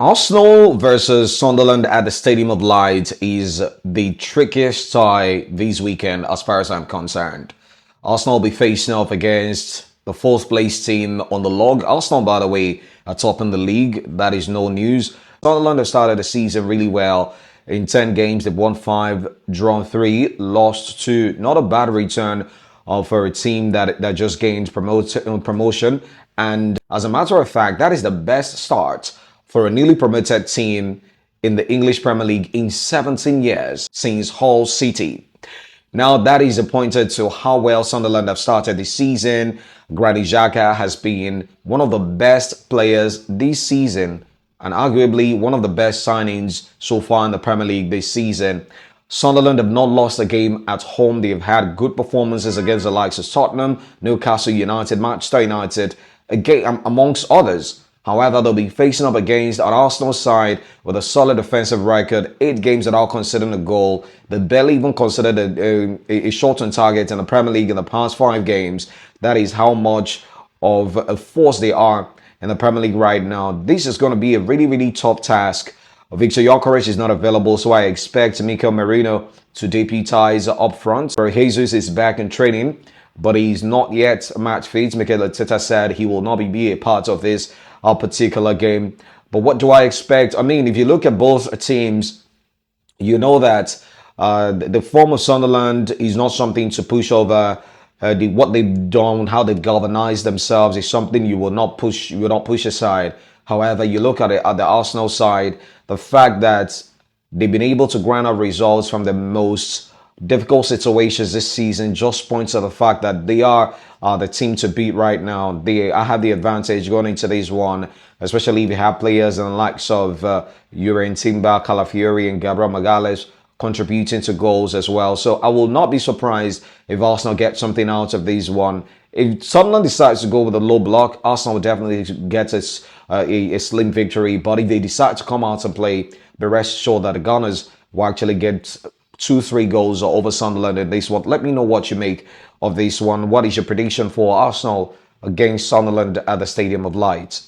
Arsenal versus Sunderland at the Stadium of Light is the trickiest tie this weekend as far as I'm concerned. Arsenal will be facing off against the fourth place team on the log. Arsenal, by the way, are top in the league. That is no news. Sunderland have started the season really well. In 10 games, they've won 5, drawn 3, lost 2. Not a bad return for a team that just gained promotion. And as a matter of fact, that is the best start for a newly promoted team in the English Premier League in 17 years since Hull City. Now, that is pointed to how well Sunderland have started the season. Granit Xhaka has been one of the best players this season and arguably one of the best signings so far in the Premier League this season. Sunderland have not lost a game at home. They've had good performances against the likes of Tottenham, Newcastle United, Manchester United, amongst others. However, they'll be facing up against an Arsenal side with a solid defensive record, 8 games without conceding a goal. They barely even considered a shot on target in the Premier League in the past 5 games. That is how much of a force they are in the Premier League right now. This is going to be a really, really tough task. Victor Gyökeres is not available, so I expect Mikel Merino to deputize up front. Jesus is back in training, but he's not yet match fit. Mikel Arteta said he will not be a part of this particular game. But what do I expect? I mean, if you look at both teams, you know that the form of Sunderland is not something to push over. What they've done, how they've galvanized themselves is something you will not push aside. However, you look at it at the Arsenal side, the fact that they've been able to grind out results from the most difficult situations this season just points to the fact that they are the team to beat right now. I have the advantage going into this one, especially if you have players and the likes of Urian Timber, Calafiori, and Gabriel Magalhaes contributing to goals as well. So I will not be surprised if Arsenal get something out of this one. If Sunderland decides to go with a low block, Arsenal will definitely get a slim victory. But if they decide to come out and play, be rest assured that the Gunners will actually get 2-3 goals over Sunderland in this one. Let me know what you make of this one. What is your prediction for Arsenal against Sunderland at the Stadium of Light?